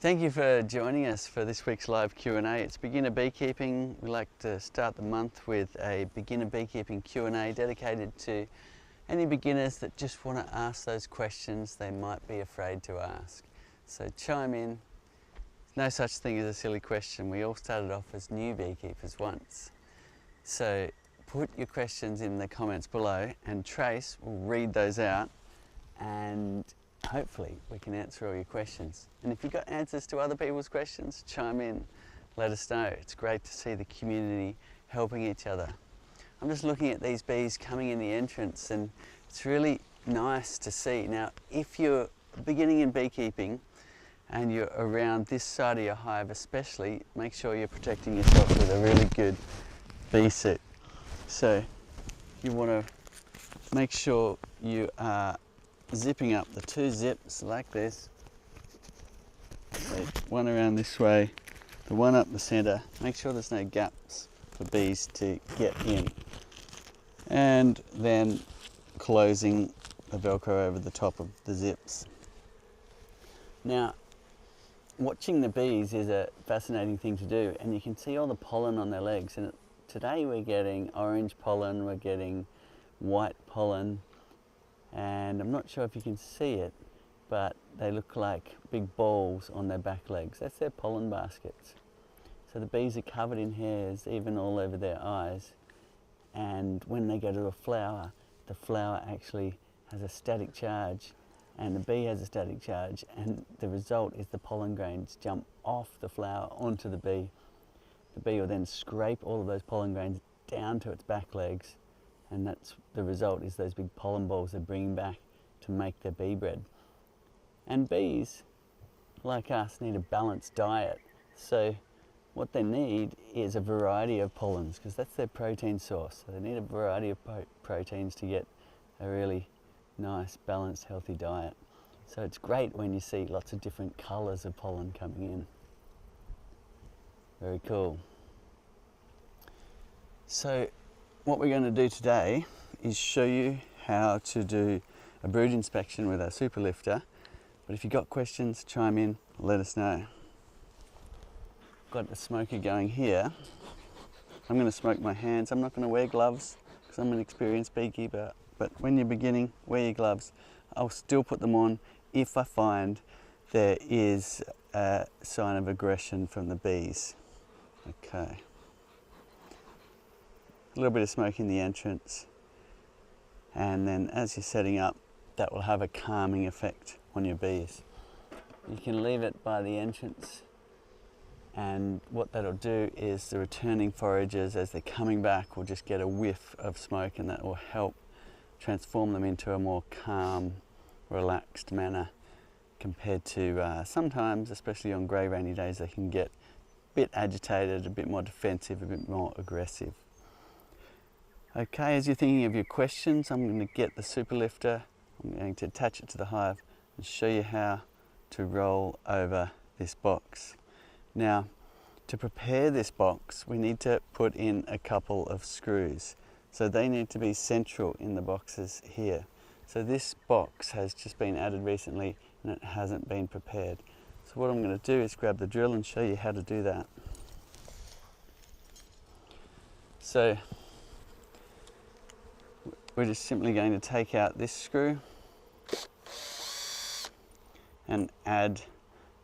Thank you for joining us for this week's live Q&A. It's Beginner Beekeeping. We like to start the month with a Beginner Beekeeping Q&A dedicated to any beginners that just want to ask those questions they might be afraid to ask. So chime in. No such thing as a silly question. We all started off as new beekeepers once. So put your questions in the comments below and Trace will read those out and hopefully we can answer all your questions. And if you've got answers to other people's questions, chime in, let us know. It's great to see the community helping each other. I'm just looking at these bees coming in the entrance and it's really nice to see. Now, if you're beginning in beekeeping and you're around this side of your hive especially, make sure you're protecting yourself with a really good bee suit. So you want to make sure you are zipping up the two zips like this. So one around this way, the one up the center. Make sure there's no gaps for bees to get in. And then closing the Velcro over the top of the zips. Now, watching the bees is a fascinating thing to do, and you can see all the pollen on their legs. And today we're getting orange pollen, we're getting white pollen, and I'm not sure if you can see it, but they look like big balls on their back legs. That's their pollen baskets. So the bees are covered in hairs, even all over their eyes. And when they go to a flower, the flower actually has a static charge, and the bee has a static charge, and the result is the pollen grains jump off the flower onto the bee. The bee will then scrape all of those pollen grains down to its back legs, and that's the result is those big pollen balls they're bringing back to make their bee bread. And bees, like us, need a balanced diet. So what they need is a variety of pollens, because that's their protein source. So they need a variety of proteins to get a really nice, balanced, healthy diet. So it's great when you see lots of different colours of pollen coming in. Very cool. So what we're going to do today is show you how to do a brood inspection with our super lifter. But if you've got questions, chime in, let us know. Got the smoker going here. I'm going to smoke my hands. I'm not going to wear gloves because I'm an experienced beekeeper. But when you're beginning, wear your gloves. I'll still put them on if I find there is a sign of aggression from the bees. Okay. A little bit of smoke in the entrance, and then as you're setting up, that will have a calming effect on your bees. You can leave it by the entrance, and what that'll do is the returning foragers, as they're coming back, will just get a whiff of smoke, and that will help transform them into a more calm, relaxed manner compared to sometimes, especially on grey rainy days, they can get a bit agitated, a bit more defensive, a bit more aggressive. Okay, as you're thinking of your questions, I'm going to get the super lifter, I'm going to attach it to the hive and show you how to roll over this box. Now, to prepare this box, we need to put in a couple of screws. So they need to be central in the boxes here. So this box has just been added recently and it hasn't been prepared. So what I'm going to do is grab the drill and show you how to do that. So we're just simply going to take out this screw and add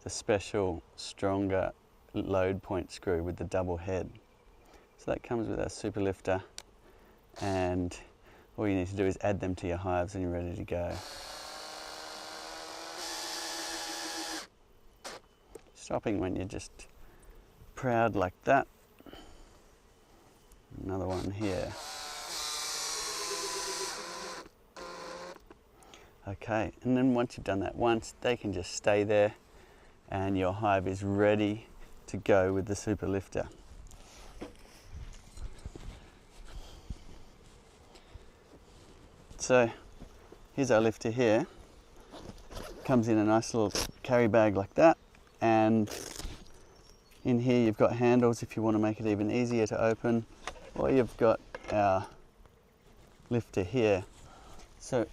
the special, stronger load point screw with the double head. So that comes with our super lifter, and all you need to do is add them to your hives and you're ready to go. Stopping when you're just proud like that. Another one here. Okay, and then once you've done that once, they can just stay there and your hive is ready to go with the super lifter. So here's our lifter here. Comes in a nice little carry bag like that, and in here you've got handles if you want to make it even easier to open, or you've got our lifter here. So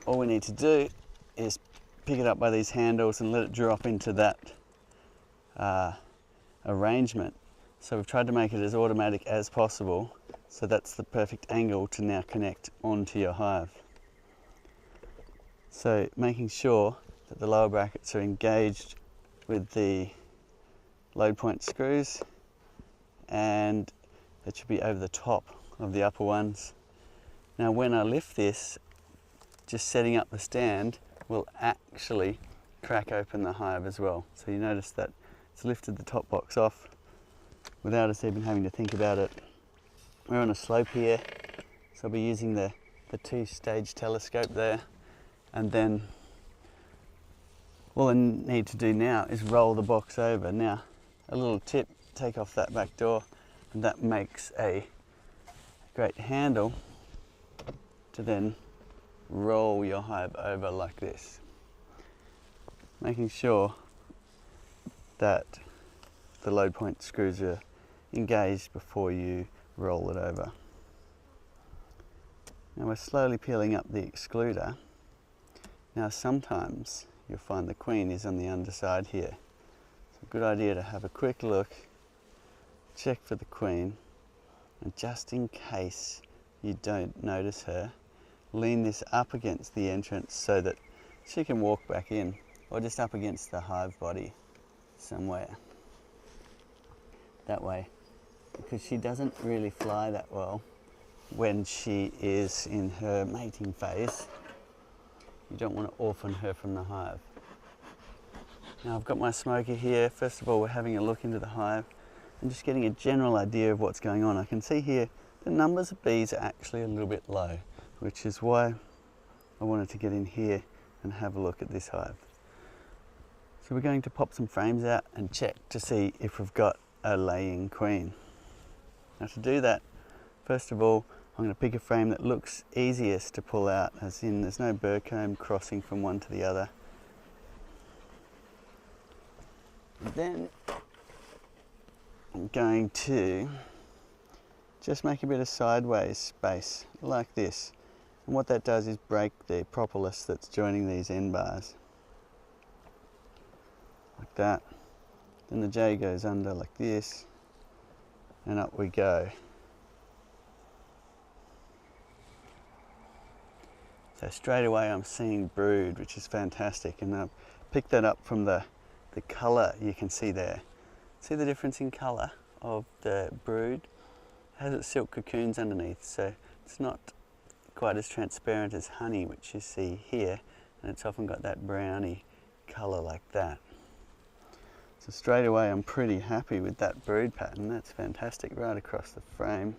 all we need to do is pick it up by these handles and let it drop into that arrangement. So we've tried to make it as automatic as possible, so that's the perfect angle to now connect onto your hive. So making sure that the lower brackets are engaged with the load point screws, and it should be over the top of the upper ones. Now when I lift this, just setting up the stand will actually crack open the hive as well. So you notice that it's lifted the top box off without us even having to think about it. We're on a slope here, so I'll be using the two-stage telescope there, and then all I need to do now is roll the box over. Now, a little tip, take off that back door, and that makes a great handle to then roll your hive over like this, making sure that the load point screws are engaged before you roll it over. Now we're slowly peeling up the excluder. Now sometimes you'll find the queen is on the underside here. It's a good idea to have a quick look, check for the queen, and just in case you don't notice her, lean this up against the entrance so that she can walk back in, or just up against the hive body somewhere. That way, because she doesn't really fly that well when she is in her mating phase. You don't want to orphan her from the hive. Now I've got my smoker here. First of all, we're having a look into the hive and just getting a general idea of what's going on. I can see here the numbers of bees are actually a little bit low, which is why I wanted to get in here and have a look at this hive. So we're going to pop some frames out and check to see if we've got a laying queen. Now to do that, first of all, I'm going to pick a frame that looks easiest to pull out, as in there's no burr comb crossing from one to the other. And then I'm going to just make a bit of sideways space like this. And what that does is break the propolis that's joining these end bars. Like that. Then the J goes under like this, and up we go. So straight away I'm seeing brood, which is fantastic, and I've picked that up from the colour you can see there. See the difference in colour of the brood? It has its silk cocoons underneath, so it's not quite as transparent as honey, which you see here, and it's often got that browny colour like that. So straight away I'm pretty happy with that brood pattern. That's fantastic, right across the frame.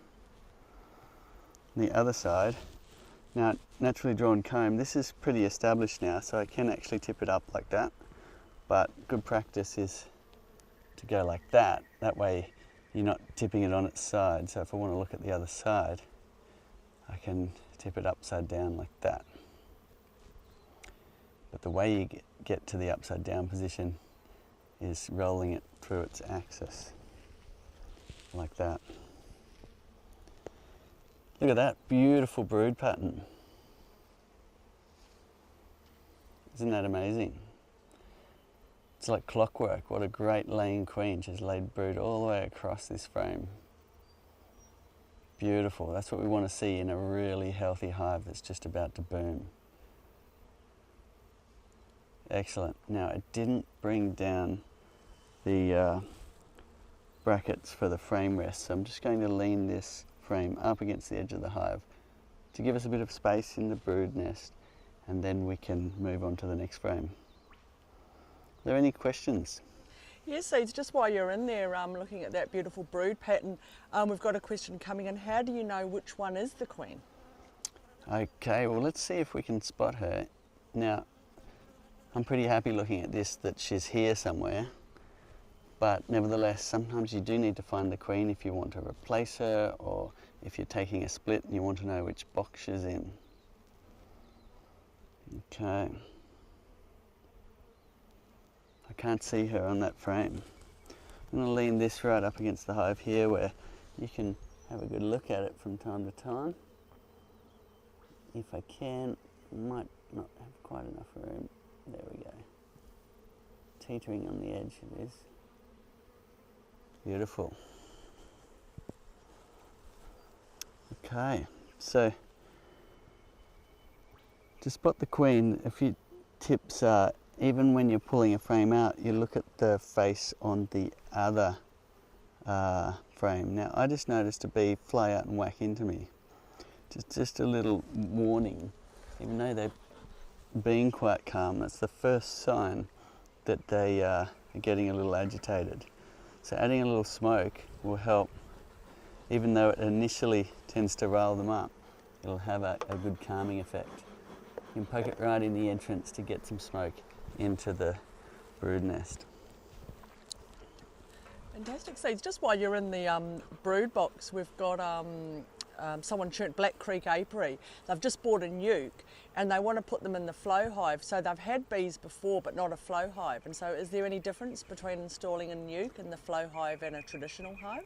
On the other side, now naturally drawn comb, this is pretty established now, so I can actually tip it up like that, but good practice is to go like that. That way you're not tipping it on its side, so if I want to look at the other side, I can tip it upside down like that. But the way you get to the upside down position is rolling it through its axis, like that. Look at that beautiful brood pattern. Isn't that amazing? It's like clockwork. What a great laying queen. She's laid brood all the way across this frame. Beautiful. That's what we want to see in a really healthy hive that's just about to boom. Excellent. Now it didn't bring down the brackets for the frame rest, so I'm just going to lean this frame up against the edge of the hive to give us a bit of space in the brood nest, and then we can move on to the next frame. Are there any questions? Yes, so it's just while you're in there looking at that beautiful brood pattern, we've got a question coming in. How do you know which one is the queen? Okay, well let's see if we can spot her. Now, I'm pretty happy looking at this that she's here somewhere, but nevertheless sometimes you do need to find the queen if you want to replace her, or if you're taking a split and you want to know which box she's in. Okay. I can't see her on that frame. I'm going to lean this right up against the hive here where you can have a good look at it from time to time. If I can, I might not have quite enough room. There we go. Teetering on the edge it is. Beautiful. Okay, so to spot the queen, a few tips are, even when you're pulling a frame out, you look at the face on the other frame. Now, I just noticed a bee fly out and whack into me. Just a little warning. Even though they're being quite calm, that's the first sign that they are getting a little agitated. So adding a little smoke will help. Even though it initially tends to rile them up, it'll have a good calming effect. You can poke it right in the entrance to get some smoke into the brood nest. Fantastic. So just while you're in the brood box, we've got someone churned Black Creek apiary. They've just bought a nuke and they want to put them in the flow hive. So they've had bees before but not a flow hive. And so is there any difference between installing a nuke in the flow hive and a traditional hive?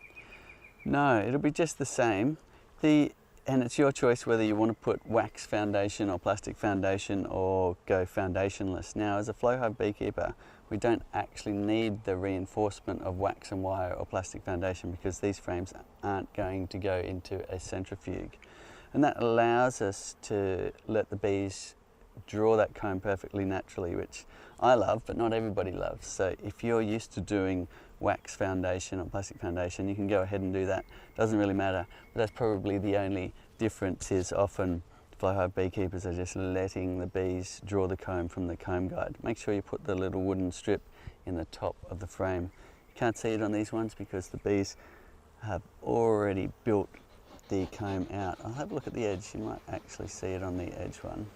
No, it'll be just the same. And it's your choice whether you want to put wax foundation or plastic foundation or go foundationless. Now, as a flow hive beekeeper, we don't actually need the reinforcement of wax and wire or plastic foundation because these frames aren't going to go into a centrifuge. And that allows us to let the bees draw that comb perfectly naturally, which I love, but not everybody loves. So if you're used to doing wax foundation or plastic foundation, you can go ahead and do that. Doesn't really matter, but that's probably the only difference. Is often flow hive beekeepers are just letting the bees draw the comb from the comb guide. Make sure you put the little wooden strip in the top of the frame. You can't see it on these ones because the bees have already built the comb out. I'll have a look at the edge. You might actually see it on the edge one.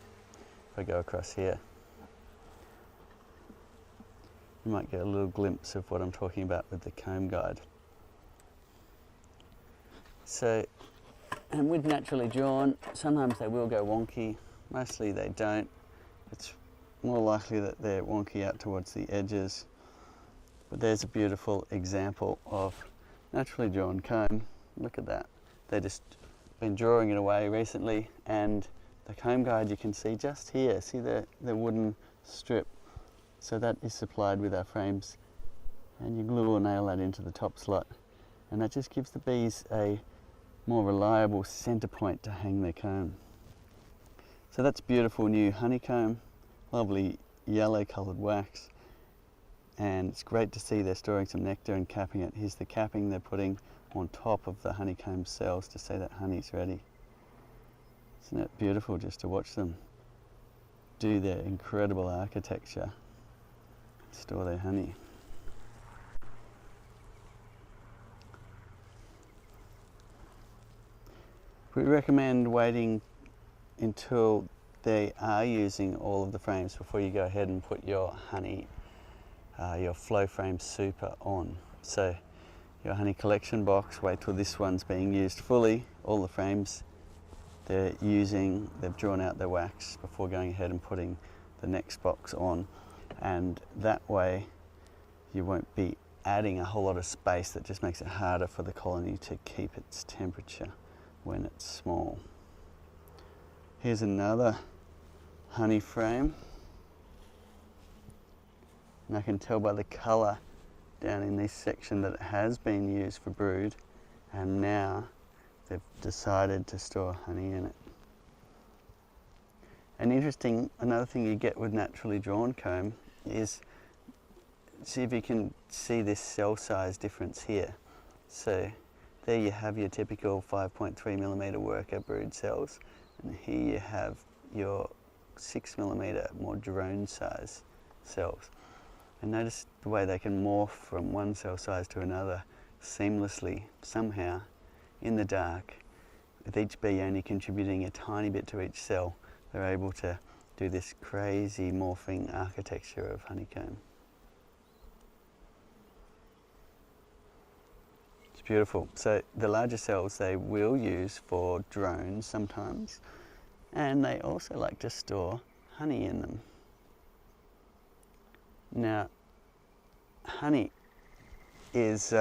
If I go across here, you might get a little glimpse of what I'm talking about with the comb guide. So, and with naturally drawn, sometimes they will go wonky, mostly they don't. It's more likely that they're wonky out towards the edges. But there's a beautiful example of naturally drawn comb. Look at that. They've just been drawing it away recently, and the comb guide you can see just here. See the wooden strip? So that is supplied with our frames, and you glue or nail that into the top slot, and that just gives the bees a more reliable center point to hang their comb. So that's beautiful new honeycomb, lovely yellow coloured wax, and it's great to see they're storing some nectar and capping it. Here's the capping they're putting on top of the honeycomb cells to say that honey's ready. Isn't it beautiful just to watch them do their incredible architecture, store their honey. We recommend waiting until they are using all of the frames before you go ahead and put your honey, your flow frame super on. So your honey collection box, wait till this one's being used fully, all the frames they've drawn out their wax before going ahead and putting the next box on. And that way you won't be adding a whole lot of space that just makes it harder for the colony to keep its temperature when it's small. Here's another honey frame, and I can tell by the colour down in this section that it has been used for brood, and now they've decided to store honey in it. And another thing you get with naturally drawn comb is, see if you can see this cell size difference here. So there you have your typical 5.3mm worker brood cells, and here you have your 6mm more drone size cells. And notice the way they can morph from one cell size to another seamlessly, somehow, in the dark, with each bee only contributing a tiny bit to each cell. They're able to do this crazy morphing architecture of honeycomb. It's beautiful. So the larger cells they will use for drones sometimes, and they also like to store honey in them. Now, honey is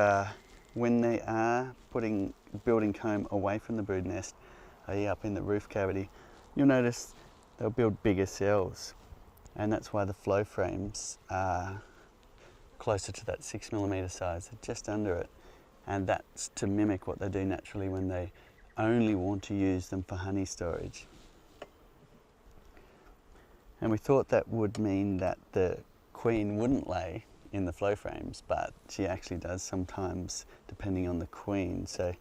when they are building comb away from the brood nest, up in the roof cavity, you'll notice they'll build bigger cells, and that's why the flow frames are closer to that 6mm size, just under it. and that's to mimic what they do naturally when they only want to use them for honey storage. And we thought that would mean that the queen wouldn't lay in the flow frames, but she actually does sometimes, depending on the queen. So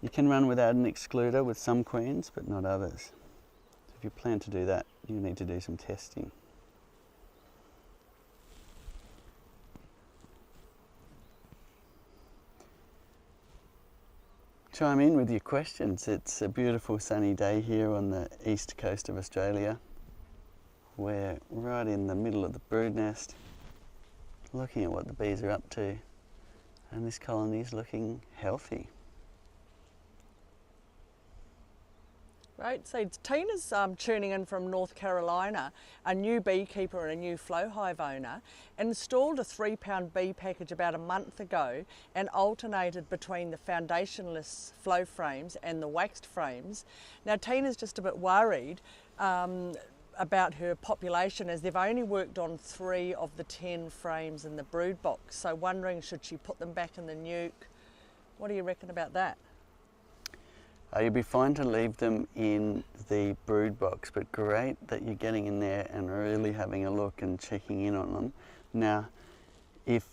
you can run without an excluder with some queens, but not others. So if you plan to do that, you need to do some testing. Chime in with your questions. It's a beautiful sunny day here on the east coast of Australia. We're right in the middle of the brood nest, looking at what the bees are up to, and this colony is looking healthy. Right, so Tina's tuning in from North Carolina, a new beekeeper and a new flow hive owner, installed a 3-pound bee package about a month ago and alternated between the foundationless flow frames and the waxed frames. Now Tina's just a bit worried about her population, as they've only worked on 3 of the 10 frames in the brood box, so wondering should she put them back in the nuke. What do you reckon about that? You'll be fine to leave them in the brood box, but great that you're getting in there and really having a look and checking in on them. Now, if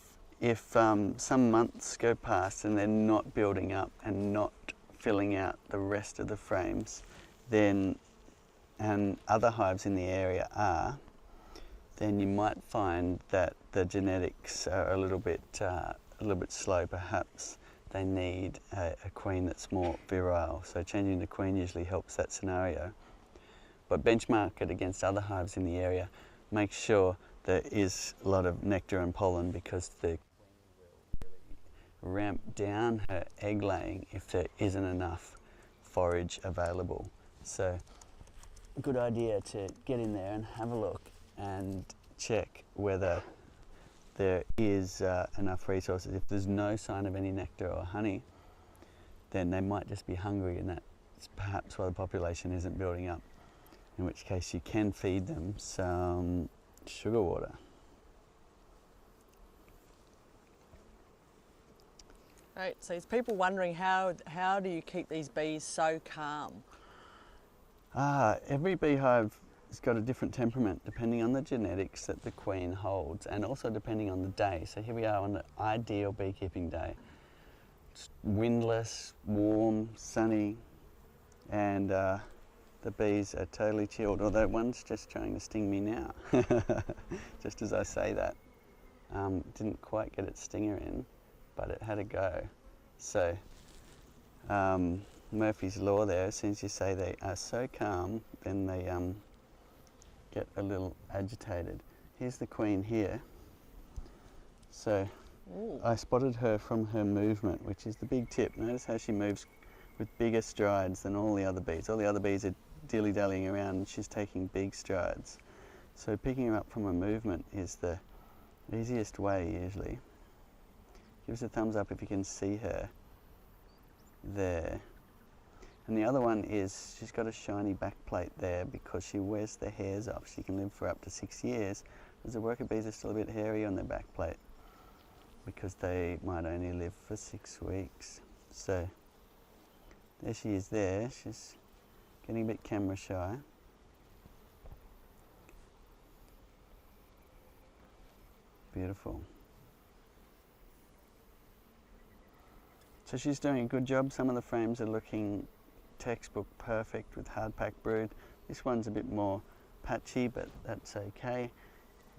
some months go past and they're not building up and not filling out the rest of the frames, then, and other hives in the area are, then you might find that the genetics are a little bit slow. Perhaps they need a queen that's more virile. So changing the queen usually helps that scenario. But benchmark it against other hives in the area. Make sure there is a lot of nectar and pollen, because the queen will really ramp down her egg laying if there isn't enough forage available. So good idea to get in there and have a look and check whether there is enough resources. If there's no sign of any nectar or honey, then they might just be hungry, and that's perhaps why the population isn't building up, in which case you can feed them some sugar water. Right, so there's people wondering how do you keep these bees so calm? Every beehive has got a different temperament depending on the genetics that the queen holds, and also depending on the day. So here we are on an ideal beekeeping day. It's windless, warm, sunny, and the bees are totally chilled, although one's just trying to sting me now. Just as I say that. Didn't quite get its stinger in, but it had a go. So Murphy's law there, as soon as you say they are so calm, then they get a little agitated. Here's the queen here. So Ooh. I spotted her from her movement, which is the big tip. Notice how she moves with bigger strides than all the other bees. All the other bees are dilly-dallying around, and she's taking big strides. So picking her up from a movement is the easiest way usually. Give us a thumbs up if you can see her there. And the other one is she's got a shiny back plate there because she wears the hairs off. She can live for up to 6 years, as the worker bees are still a bit hairy on their back plate because they might only live for 6 weeks. So there she is there. She's getting a bit camera shy. Beautiful. So she's doing a good job. Some of the frames are looking textbook perfect with hard pack brood. This one's a bit more patchy, but that's okay.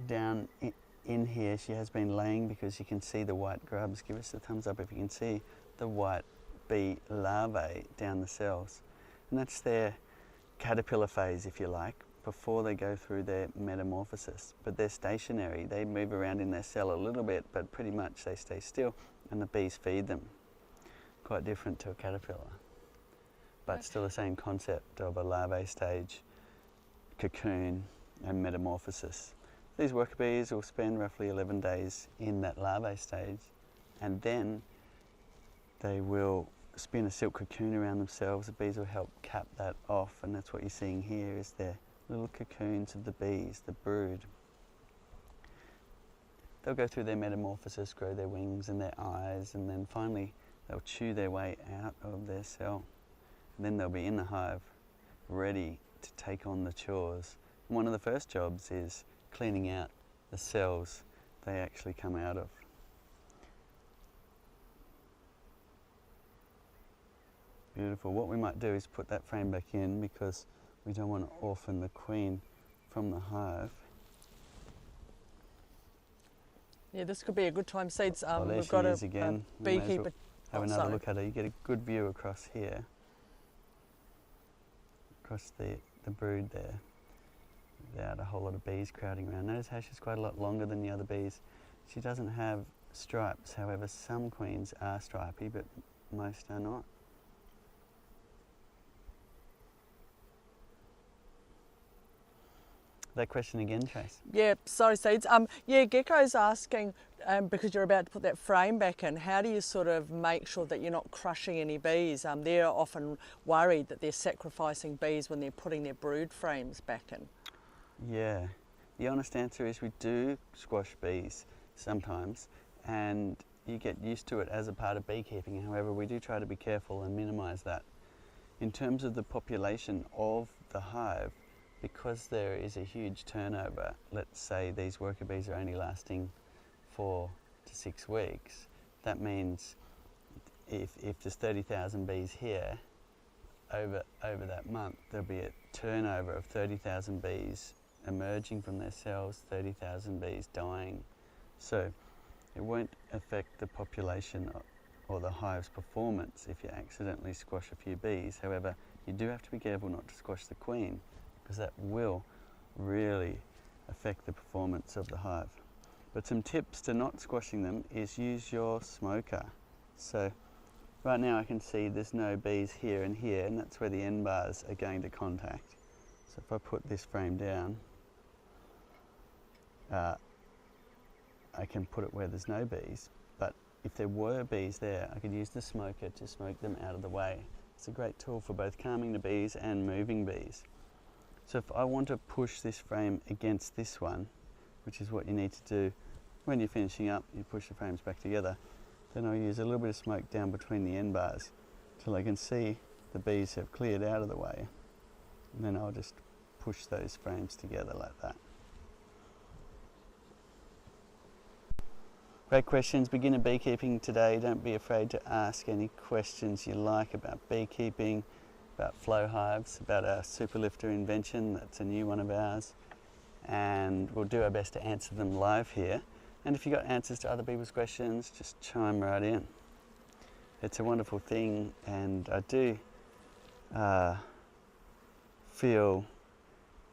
Down in here she has been laying because you can see the white grubs. Give us a thumbs up if you can see the white bee larvae down the cells. And that's their caterpillar phase, if you like, before they go through their metamorphosis. But they're stationary. They move around in their cell a little bit, but pretty much they stay still, and the bees feed them. Quite different to a caterpillar, but still the same concept of a larvae stage, cocoon, and metamorphosis. These worker bees will spend roughly 11 days in that larvae stage, and then they will spin a silk cocoon around themselves. The bees will help cap that off, and that's what you're seeing here is their little cocoons of the bees, the brood. They'll go through their metamorphosis, grow their wings and their eyes, and then finally they'll chew their way out of their cell. And then they'll be in the hive, ready to take on the chores. And one of the first jobs is cleaning out the cells they actually come out of. Beautiful. What we might do is put that frame back in because we don't want to orphan the queen from the hive. Yeah, this could be a good time. Seeds. Oh, there We've she got is a again. beekeeper. Have another look at her. You get a good view across here, across the brood there. Without a whole lot of bees crowding around. Notice how she's quite a lot longer than the other bees. She doesn't have stripes, however some queens are stripy, but most are not. That question again, Trace? Yeah, sorry, Seeds. Yeah, Gecko's asking, because you're about to put that frame back in, how do you sort of make sure that you're not crushing any bees? They're often worried that they're sacrificing bees when they're putting their brood frames back in. Yeah, the honest answer is we do squash bees sometimes, and you get used to it as a part of beekeeping. However, we do try to be careful and minimise that. In terms of the population of the hive, because there is a huge turnover, let's say these worker bees are only lasting 4 to 6 weeks, that means if there's 30,000 bees here, over that month there'll be a turnover of 30,000 bees emerging from their cells, 30,000 bees dying. So it won't affect the population or the hive's performance if you accidentally squash a few bees. However, you do have to be careful not to squash the queen, because that will really affect the performance of the hive. But some tips to not squashing them is use your smoker. So right now I can see there's no bees here and here, and that's where the end bars are going to contact. So if I put this frame down, I can put it where there's no bees, but if there were bees there, I could use the smoker to smoke them out of the way. It's a great tool for both calming the bees and moving bees. So if I want to push this frame against this one, which is what you need to do when you're finishing up, you push the frames back together, then I'll use a little bit of smoke down between the end bars till I can see the bees have cleared out of the way. And then I'll just push those frames together like that. Great questions. Beginner beekeeping today. Don't be afraid to ask any questions you like about beekeeping, about flow hives, about our super lifter invention. That's a new one of ours, and we'll do our best to answer them live here. And if you've got answers to other people's questions, just chime right in. It's a wonderful thing, and I do feel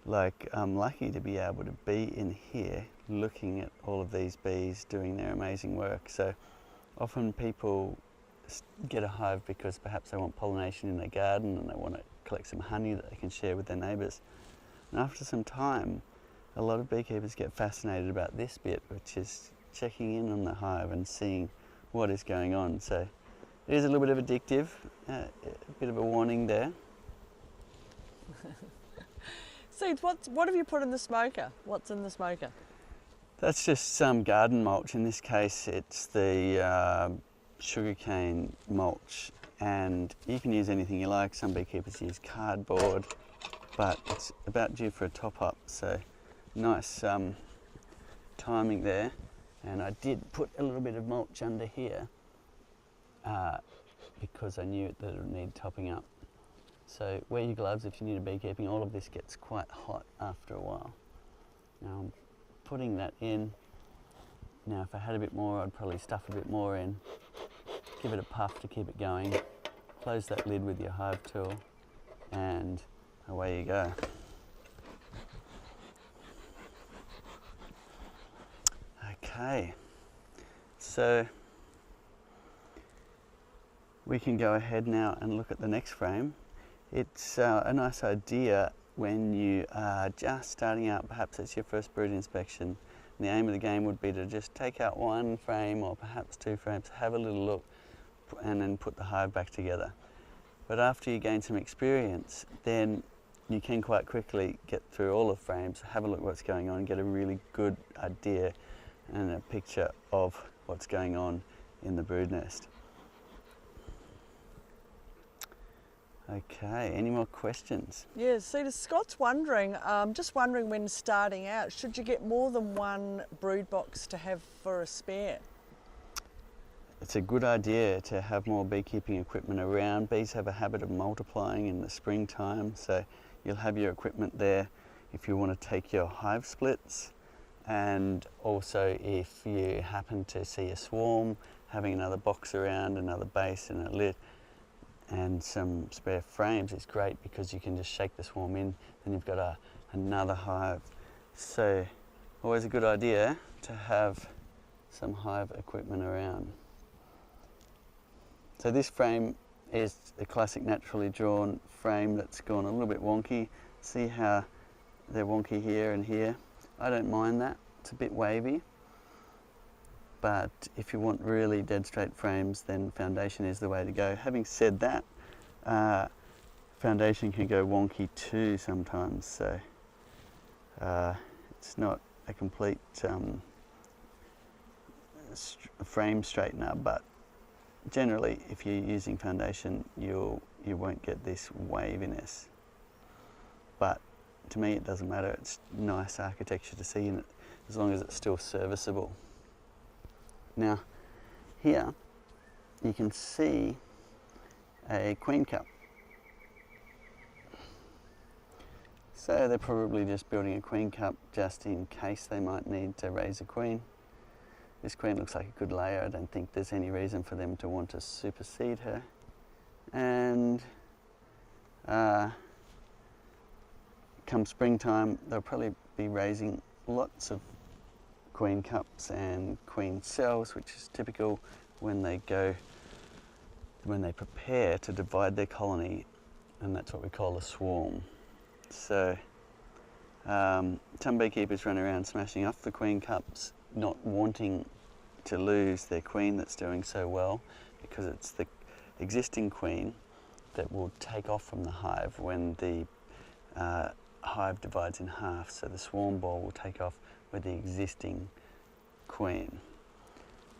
like I'm lucky to be able to be in here looking at all of these bees doing their amazing work. So often people get a hive because perhaps they want pollination in their garden and they want to collect some honey that they can share with their neighbours. And after some time, a lot of beekeepers get fascinated about this bit, which is checking in on the hive and seeing what is going on. So it is a little bit of addictive, a bit of a warning there. Seeds, what have you put in the smoker? What's in the smoker? That's just some garden mulch. In this case, it's the sugarcane mulch, and you can use anything you like. Some beekeepers use cardboard, but it's about due for a top-up, so nice timing there. And I did put a little bit of mulch under here because I knew that it would need topping up. So wear your gloves if you're new to beekeeping. All of this gets quite hot after a while. Now I'm putting that in. Now if I had a bit more, I'd probably stuff a bit more in. Give it a puff to keep it going. Close that lid with your hive tool, and away you go. Okay, so we can go ahead now and look at the next frame. It's a nice idea when you are just starting out, perhaps it's your first brood inspection, and the aim of the game would be to just take out one frame or perhaps two frames, have a little look, and then put the hive back together. But after you gain some experience, then you can quite quickly get through all the frames, have a look at what's going on, get a really good idea and a picture of what's going on in the brood nest. Okay, any more questions? Yeah, see, Scott's wondering, just wondering when starting out, should you get more than one brood box to have for a spare? It's a good idea to have more beekeeping equipment around. Bees have a habit of multiplying in the springtime, so you'll have your equipment there if you want to take your hive splits, and also if you happen to see a swarm, having another box around, another base and a lid and some spare frames is great because you can just shake the swarm in, then you've got another hive. So always a good idea to have some hive equipment around. So this frame is a classic naturally drawn frame that's gone a little bit wonky. See how they're wonky here and here? I don't mind that, it's a bit wavy. But if you want really dead straight frames, then foundation is the way to go. Having said that, foundation can go wonky too sometimes, so it's not a complete frame straightener, but generally if you're using foundation you won't get this waviness. But to me it doesn't matter, it's nice architecture to see in it as long as it's still serviceable. Now here you can see a queen cup. So they're probably just building a queen cup just in case they might need to raise a queen. This queen looks like a good layer. I don't think there's any reason for them to want to supersede her. And come springtime, they'll probably be raising lots of queen cups and queen cells, which is typical when they prepare to divide their colony, and that's what we call a swarm. So some beekeepers run around smashing off the queen cups, not wanting to lose their queen that's doing so well, because it's the existing queen that will take off from the hive when the hive divides in half. So the swarm ball will take off with the existing queen.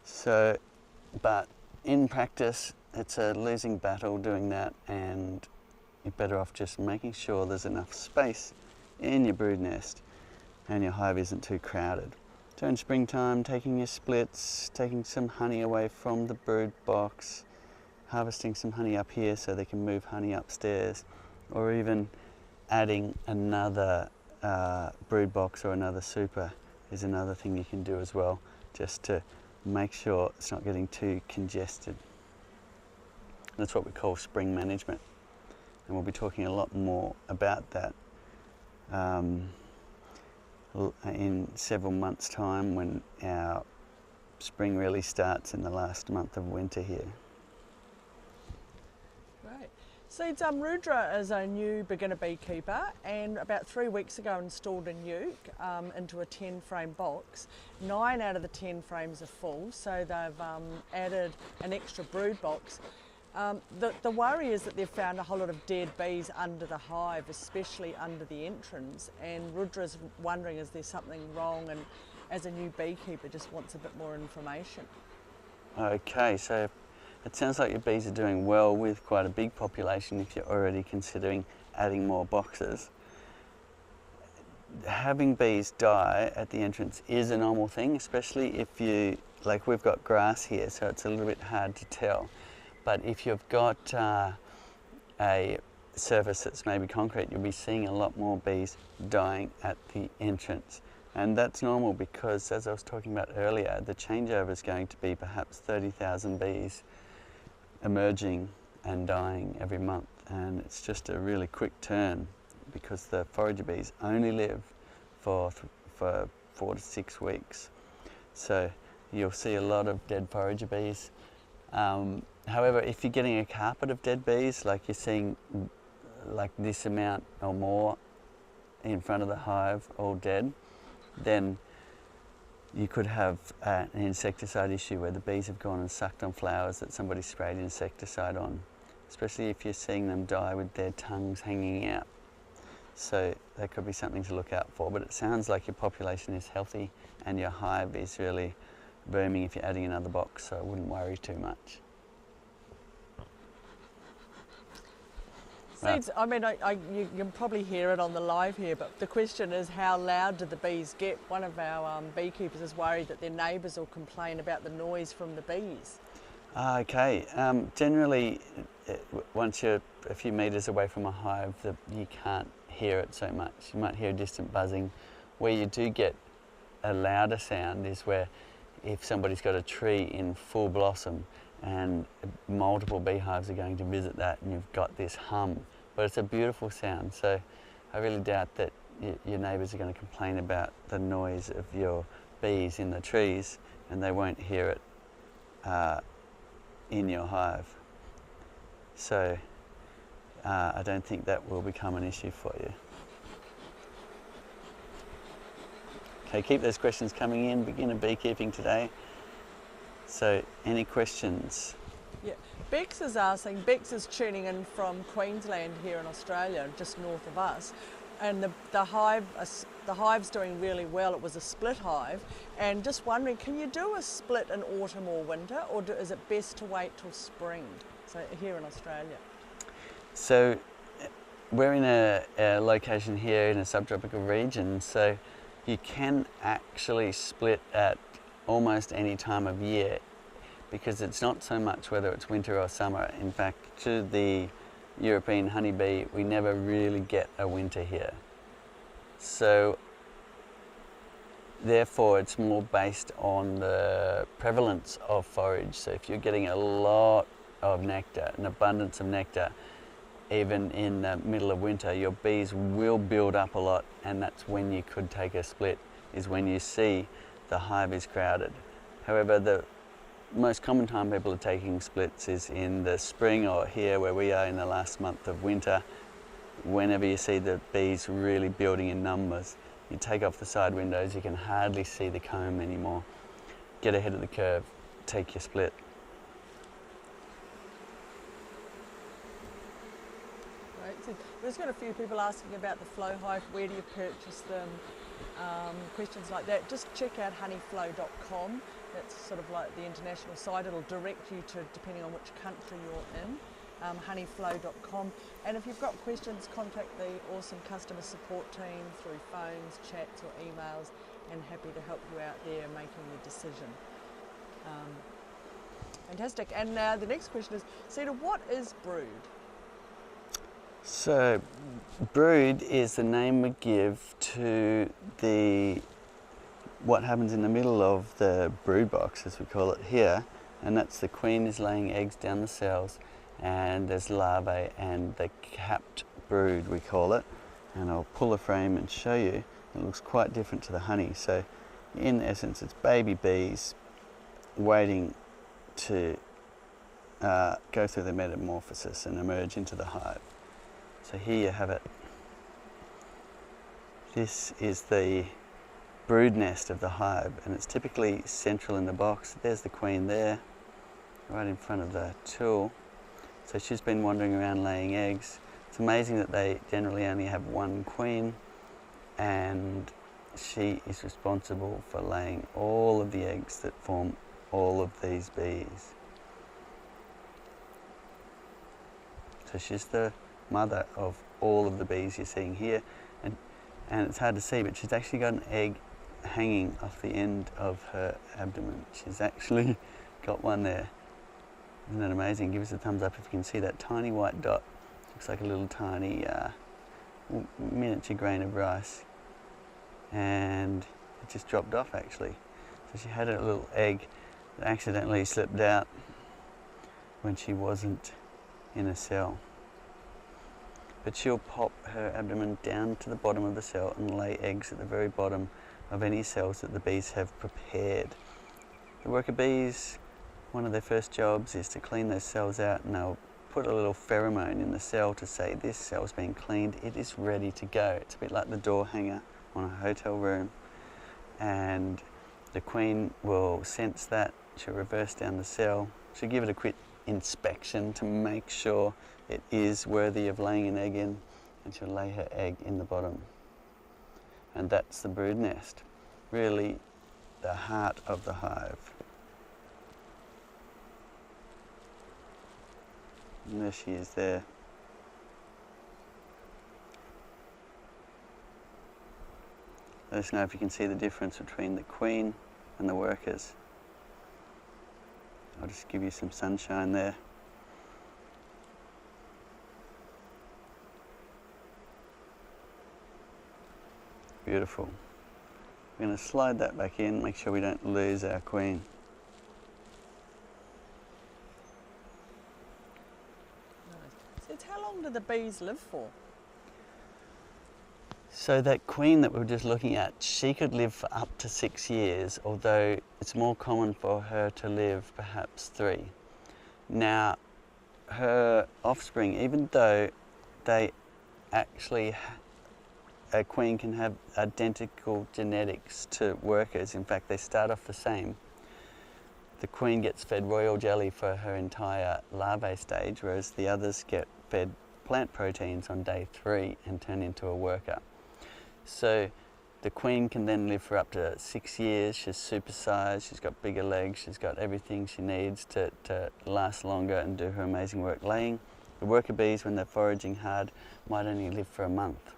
So, but in practice it's a losing battle doing that, and you're better off just making sure there's enough space in your brood nest and your hive isn't too crowded. So in springtime, taking your splits, taking some honey away from the brood box, harvesting some honey up here so they can move honey upstairs, or even adding another brood box or another super is another thing you can do as well, just to make sure it's not getting too congested. That's what we call spring management, and we'll be talking a lot more about that in several months' time when our spring really starts in the last month of winter here. Great. Seeds, Rudra is a new beginner beekeeper, and about 3 weeks ago installed a nuke into a 10-frame box. 9 out of the 10 frames are full, so they've added an extra brood box. The worry is that they've found a whole lot of dead bees under the hive, especially under the entrance, and Rudra's wondering, is there something wrong, and as a new beekeeper just wants a bit more information. Okay, so it sounds like your bees are doing well with quite a big population if you're already considering adding more boxes. Having bees die at the entrance is a normal thing, especially if you, like we've got grass here, so it's a little bit hard to tell. But if you've got a surface that's maybe concrete, you'll be seeing a lot more bees dying at the entrance. And that's normal because, as I was talking about earlier, the changeover is going to be perhaps 30,000 bees emerging and dying every month. And it's just a really quick turn because the forager bees only live for 4 to 6 weeks. So you'll see a lot of dead forager bees. However, if you're getting a carpet of dead bees, like you're seeing like this amount or more in front of the hive all dead, then you could have an insecticide issue where the bees have gone and sucked on flowers that somebody sprayed insecticide on, especially if you're seeing them die with their tongues hanging out. So that could be something to look out for, but it sounds like your population is healthy and your hive is really booming if you're adding another box, so I wouldn't worry too much. Seeds, I mean, you can probably hear it on the live here, but the question is, how loud do the bees get? One of our beekeepers is worried that their neighbours will complain about the noise from the bees. Okay, generally, once you're a few metres away from a hive, you can't hear it so much. You might hear a distant buzzing. Where you do get a louder sound is where if somebody's got a tree in full blossom and multiple beehives are going to visit that, and you've got this hum. But it's a beautiful sound, so I really doubt that your neighbours are going to complain about the noise of your bees in the trees, and they won't hear it in your hive. So I don't think that will become an issue for you. Okay, keep those questions coming in. Beginner beekeeping today. So, any questions? Yeah, Bex is asking, Bex is tuning in from Queensland here in Australia, just north of us, and the hive's doing really well. It was a split hive, and just wondering, can you do a split in autumn or winter, or is it best to wait till spring? So here in Australia. So we're in a location here in a subtropical region, so you can actually split at almost any time of year, because it's not so much whether it's winter or summer. In fact, to the European honeybee, we never really get a winter here. So therefore it's more based on the prevalence of forage. So if you're getting a lot of nectar, an abundance of nectar, even in the middle of winter, your bees will build up a lot, and that's when you could take a split, is when you see the hive is crowded. However, the most common time people are taking splits is in the spring, or here where we are in the last month of winter. Whenever you see the bees really building in numbers, you take off the side windows, you can hardly see the comb anymore. Get ahead of the curve, take your split. There's got a few people asking about the flow hive. Where do you purchase them? Questions like that. Just check out honeyflow.com. That's sort of like the international site. It'll direct you to, depending on which country you're in, honeyflow.com. And if you've got questions, contact the awesome customer support team through phones, chats or emails, and happy to help you out there making the decision. Fantastic. And now the next question is, Cedar, what is brood? So, brood is the name we give to what happens in the middle of the brood box, as we call it here, and that's the queen is laying eggs down the cells, and there's larvae and the capped brood, we call it. And I'll pull a frame and show you. It looks quite different to the honey. So, in essence, it's baby bees waiting to go through the metamorphosis and emerge into the hive. So here you have it. This is the brood nest of the hive, and it's typically central in the box. There's the queen there, right in front of the tool. So she's been wandering around laying eggs. It's amazing that they generally only have one queen, and she is responsible for laying all of the eggs that form all of these bees. So she's the mother of all of the bees you're seeing here, and it's hard to see, but she's actually got an egg hanging off the end of her abdomen. She's actually got one there. Isn't that amazing? Give us a thumbs up if you can see that tiny white dot. Looks like a little tiny miniature grain of rice, and it just dropped off actually. So she had a little egg that accidentally slipped out when she wasn't in a cell. But she'll pop her abdomen down to the bottom of the cell and lay eggs at the very bottom of any cells that the bees have prepared. The worker bees, one of their first jobs is to clean those cells out, and they'll put a little pheromone in the cell to say this cell's been cleaned, it is ready to go. It's a bit like the door hanger on a hotel room, and the queen will sense that. She'll reverse down the cell, she'll give it a quick inspection to make sure it is worthy of laying an egg in, and she'll lay her egg in the bottom. And that's the brood nest, really the heart of the hive. And there she is there. Let us know if you can see the difference between the queen and the workers. I'll just give you some sunshine there. Beautiful. We're going to slide that back in, make sure we don't lose our queen. Nice. So how long do the bees live for? So that queen that we were just looking at, she could live for up to 6 years, although it's more common for her to live perhaps 3. Now, her offspring, even though they actually, a queen can have identical genetics to workers, in fact they start off the same, the queen gets fed royal jelly for her entire larvae stage, whereas the others get fed plant proteins on day 3 and turn into a worker. So the queen can then live for up to 6 years. She's supersized, she's got bigger legs, she's got everything she needs to last longer and do her amazing work laying. The worker bees, when they're foraging hard, might only live for a month.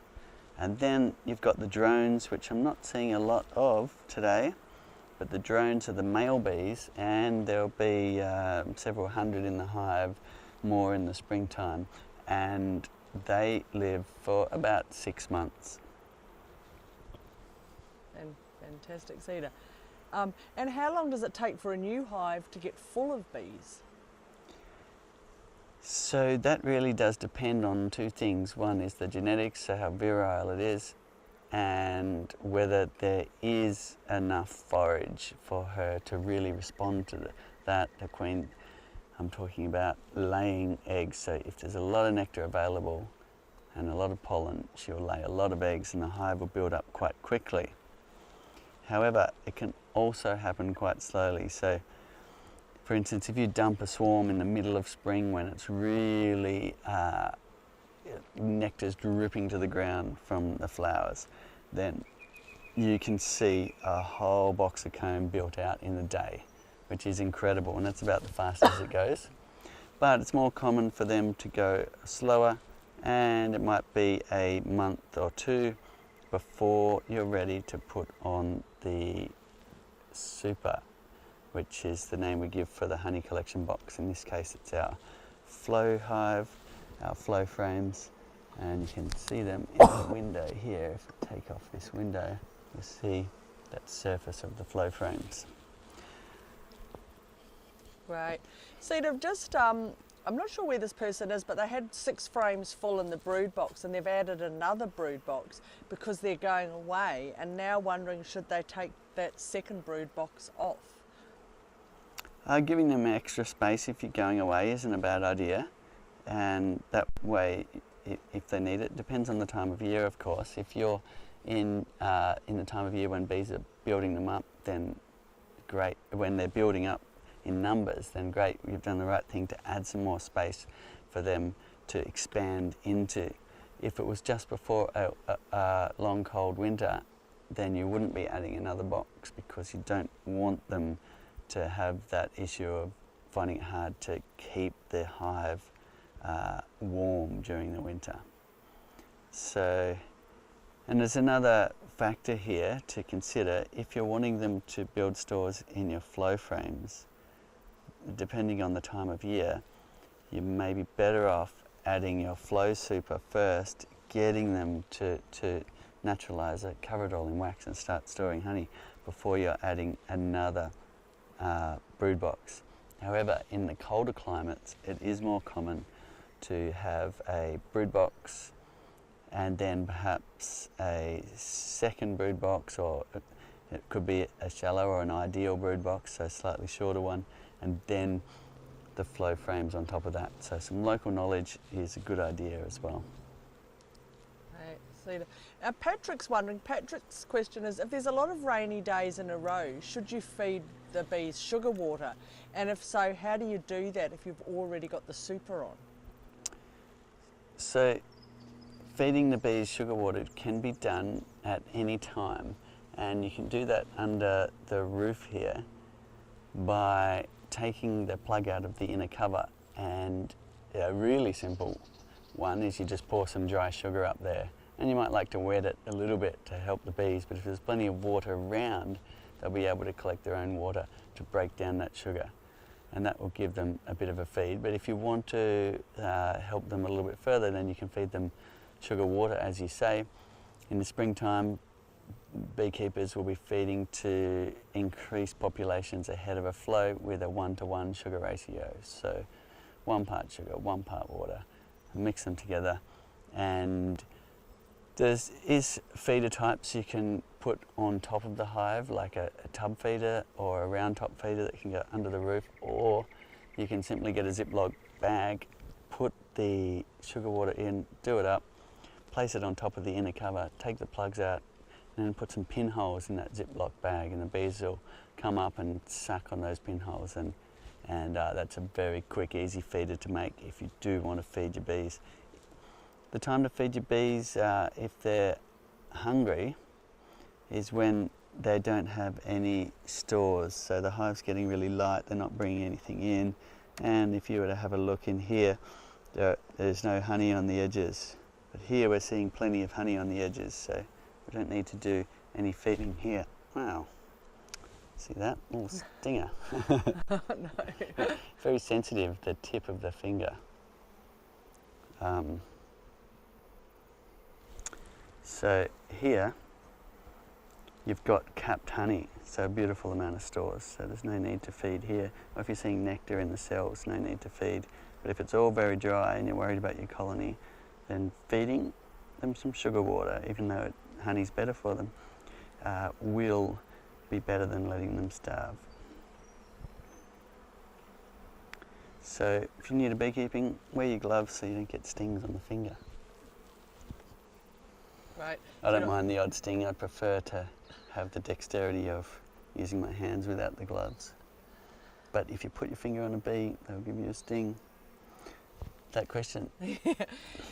And then you've got the drones, which I'm not seeing a lot of today, but the drones are the male bees, and there'll be several hundred in the hive, more in the springtime, and they live for about 6 months. Fantastic, Cedar. And how long does it take for a new hive to get full of bees? So that really does depend on 2 things. One is the genetics, so how virile it is, and whether there is enough forage for her to really respond to that. The queen, I'm talking about laying eggs, so if there's a lot of nectar available and a lot of pollen, she'll lay a lot of eggs and the hive will build up quite quickly. However, it can also happen quite slowly. So, for instance, if you dump a swarm in the middle of spring when it's really nectar's dripping to the ground from the flowers, then you can see a whole box of comb built out in a day, which is incredible, and that's about the fastest it goes. But it's more common for them to go slower, and it might be a month or 2 before you're ready to put on the super, which is the name we give for the honey collection box. In this case, it's our flow hive, our flow frames, and you can see them in the window here. If I take off this window, you'll see that surface of the flow frames. Great. Cedar, just I'm not sure where this person is, but they had 6 frames full in the brood box, and they've added another brood box because they're going away, and now wondering should they take that second brood box off? Giving them extra space if you're going away isn't a bad idea, and that way, if they need it, depends on the time of year, of course. If you're in the time of year when bees are building them up, then great. When they're building up in numbers, then great, you've done the right thing to add some more space for them to expand into. If it was just before a long cold winter, then you wouldn't be adding another box because you don't want them to have that issue of finding it hard to keep the hive warm during the winter. So, and there's another factor here to consider. If you're wanting them to build stores in your flow frames, depending on the time of year, you may be better off adding your flow super first, getting them to naturalize it, cover it all in wax and start storing honey before you're adding another brood box. However, in the colder climates, it is more common to have a brood box and then perhaps a second brood box, or it could be a shallow or an ideal brood box, so a slightly shorter one, and then the flow frames on top of that. So some local knowledge is a good idea as well. Right, Cedar. Patrick's wondering, Patrick's question is, if there's a lot of rainy days in a row, should you feed the bees sugar water? And if so, how do you do that if you've already got the super on? So feeding the bees sugar water can be done at any time, and you can do that under the roof here by taking the plug out of the inner cover, and a really simple one is you just pour some dry sugar up there And you might like to wet it a little bit to help the bees, but if there's plenty of water around, they'll be able to collect their own water to break down that sugar. And that will give them a bit of a feed. But if you want to help them a little bit further, then you can feed them sugar water, as you say. In the springtime, beekeepers will be feeding to increase populations ahead of a flow with a 1-to-1 sugar ratio. So 1 part sugar, 1 part water, mix them together. And there is feeder types you can put on top of the hive, like a tub feeder or a round top feeder that can go under the roof, or you can simply get a Ziploc bag, put the sugar water in, do it up, place it on top of the inner cover, take the plugs out, and then put some pinholes in that Ziploc bag, and the bees will come up and suck on those pinholes, and that's a very quick, easy feeder to make if you do want to feed your bees. The time to feed your bees, if they're hungry, is when they don't have any stores. So the hive's getting really light, they're not bringing anything in, and if you were to have a look in here, there's no honey on the edges. But here we're seeing plenty of honey on the edges, so we don't need to do any feeding here. Wow, see that? Little stinger. No. Very sensitive, the tip of the finger. So here you've got capped honey, so a beautiful amount of stores, so there's no need to feed here. Or if you're seeing nectar in the cells, no need to feed. But if it's all very dry and you're worried about your colony, then feeding them some sugar water, even though honey's better for them, will be better than letting them starve. So if you're new to beekeeping, wear your gloves so you don't get stings on the finger. Right. I don't mind the odd sting. I prefer to have the dexterity of using my hands without the gloves. But if you put your finger on a bee, they'll give you a sting. That question.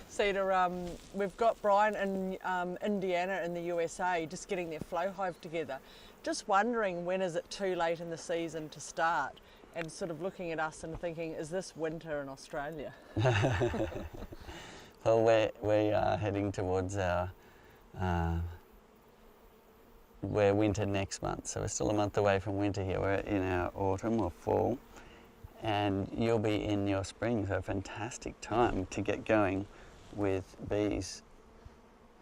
Cedar, we've got Brian in Indiana in the USA just getting their flow hive together. Just wondering, when is it too late in the season to start? And sort of looking at us and thinking, is this winter in Australia? Well, we are heading towards we're winter next month, so we're still a month away from winter here. We're in our autumn or fall, and you'll be in your spring, so a fantastic time to get going with bees.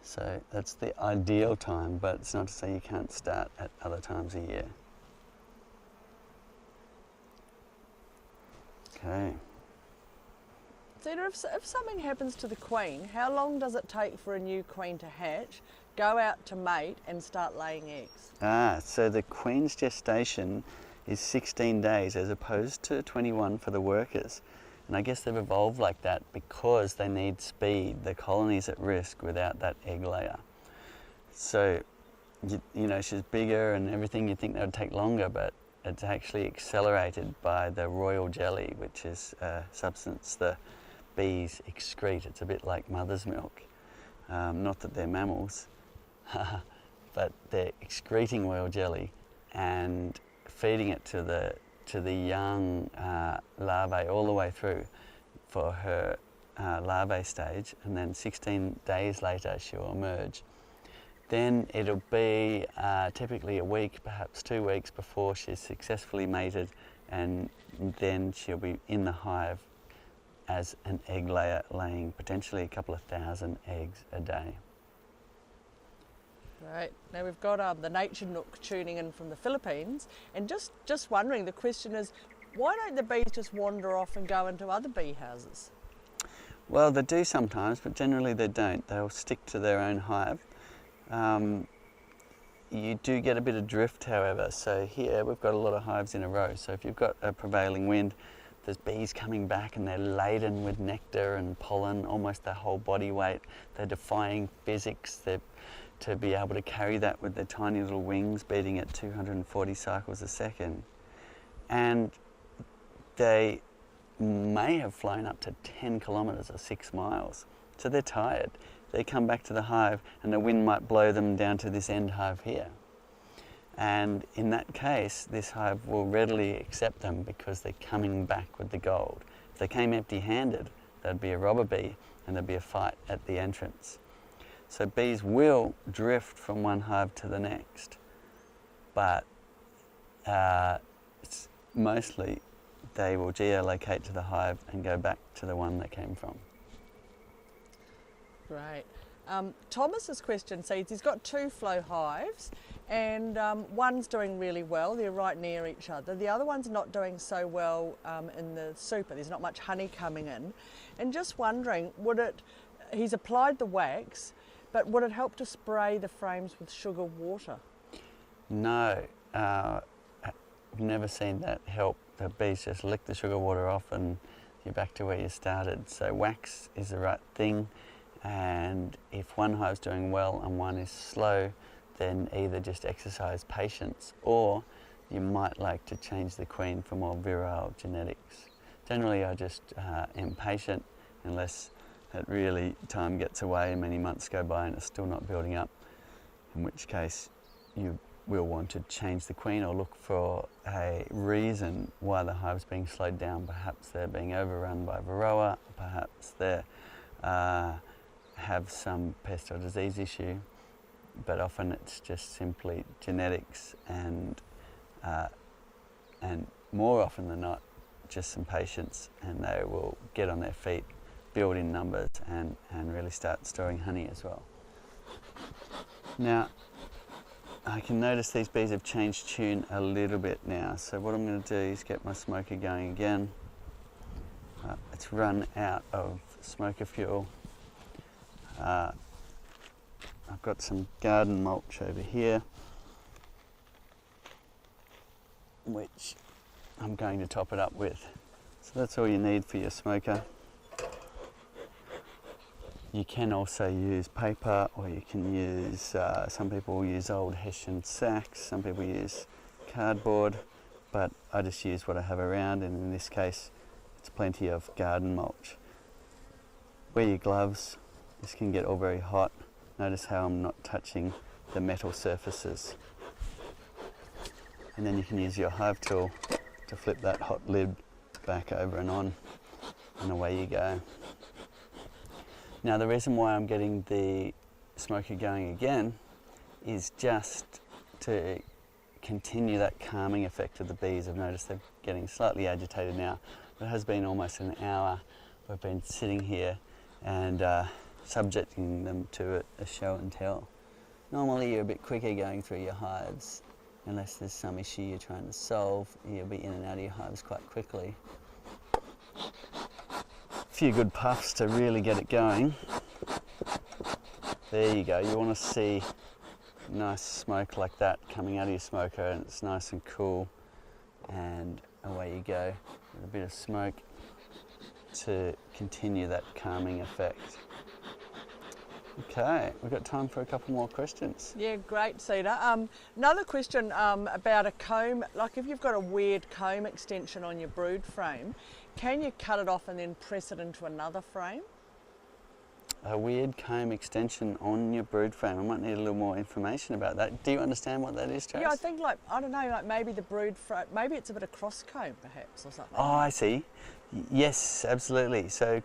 So that's the ideal time, but it's not to say you can't start at other times of year. Okay. Cedar, if something happens to the queen, how long does it take for a new queen to hatch, go out to mate and start laying eggs? So the queen's gestation is 16 days as opposed to 21 for the workers. And I guess they've evolved like that because they need speed. The colony's at risk without that egg layer. So, you know, she's bigger and everything, you'd think that would take longer, but it's actually accelerated by the royal jelly, which is a substance the bees excrete. It's a bit like mother's milk. Not that they're mammals, but they're excreting royal jelly and feeding it to the young larvae all the way through for her larvae stage, and then 16 days later she'll emerge. Then it'll be typically a week, perhaps 2 weeks before she's successfully mated, and then she'll be in the hive as an egg layer, laying potentially a couple of thousand eggs a day. Right, now we've got the Nature Nook tuning in from the Philippines, and just wondering, the question is, why don't the bees just wander off and go into other bee houses? Well, they do sometimes, but generally they don't. They'll stick to their own hive. You do get a bit of drift, however. So here we've got a lot of hives in a row. So if you've got a prevailing wind, there's bees coming back and they're laden with nectar and pollen, almost their whole body weight. They're defying physics. To be able to carry that with their tiny little wings beating at 240 cycles a second. And they may have flown up to 10 kilometres or 6 miles. So they're tired. They come back to the hive and the wind might blow them down to this end hive here. And in that case, this hive will readily accept them because they're coming back with the gold. If they came empty-handed, there'd be a robber bee and there'd be a fight at the entrance. So bees will drift from one hive to the next, but it's mostly they will geolocate to the hive and go back to the one they came from. Great. Thomas's question says he's got 2 flow hives, and one's doing really well, they're right near each other. The other one's not doing so well in the super, there's not much honey coming in. And just wondering, he's applied the wax, but would it help to spray the frames with sugar water? No, I've never seen that help. The bees just lick the sugar water off and you're back to where you started. So wax is the right thing, and if one hive's doing well and one is slow, then either just exercise patience, or you might like to change the queen for more virile genetics. Generally I just am patient unless that really time gets away and many months go by and it's still not building up, in which case you will want to change the queen or look for a reason why the hive's being slowed down. Perhaps they're being overrun by varroa, perhaps they have some pest or disease issue, but often it's just simply genetics and more often than not just some patience, and they will get on their feet, build in numbers and really start storing honey as well. Now I can notice these bees have changed tune a little bit now, so what I'm going to do is get my smoker going again. It's run out of smoker fuel. I've got some garden mulch over here, which I'm going to top it up with. So that's all you need for your smoker. You can also use paper, or you can use, some people use old Hessian sacks, some people use cardboard, but I just use what I have around, and in this case it's plenty of garden mulch. Wear your gloves, this can get all very hot. Notice how I'm not touching the metal surfaces. And then you can use your hive tool to flip that hot lid back over and on, and away you go. Now the reason why I'm getting the smoker going again is just to continue that calming effect of the bees. I've noticed they're getting slightly agitated now. It has been almost an hour. We've been sitting here and subjecting them to a show and tell. Normally you're a bit quicker going through your hives. Unless there's some issue you're trying to solve, you'll be in and out of your hives quite quickly. Few good puffs to really get it going. There you go. You want to see nice smoke like that coming out of your smoker, and it's nice and cool, and away you go with a bit of smoke to continue that calming effect. Okay, we've got time for a couple more questions. Yeah, great, Cedar. Another question about a comb. Like if you've got a weird comb extension on your brood frame, can you cut it off and then press it into another frame? A weird comb extension on your brood frame. I might need a little more information about that. Do you understand what that is, Trace? Yeah, I think I don't know, maybe the brood frame, maybe it's a bit of cross comb perhaps or something. Oh, I see. Yes, absolutely. So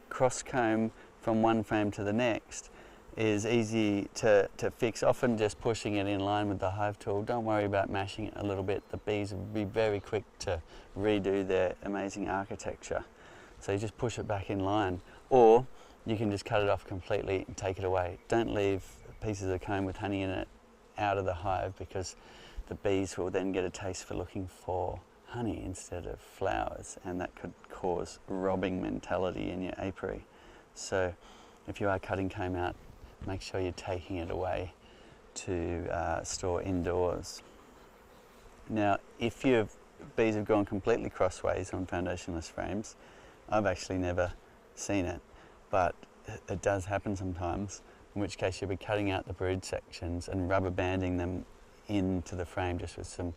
cross comb from one frame to the next is easy to fix, often just pushing it in line with the hive tool. Don't worry about mashing it a little bit. The bees will be very quick to redo their amazing architecture. So you just push it back in line, or you can just cut it off completely and take it away. Don't leave pieces of comb with honey in it out of the hive, because the bees will then get a taste for looking for honey instead of flowers, and that could cause robbing mentality in your apiary. So if you are cutting comb out, make sure you're taking it away to store indoors. Now, if your bees have gone completely crossways on foundationless frames, I've actually never seen it, but it does happen sometimes, in which case you'll be cutting out the brood sections and rubber banding them into the frame, just with some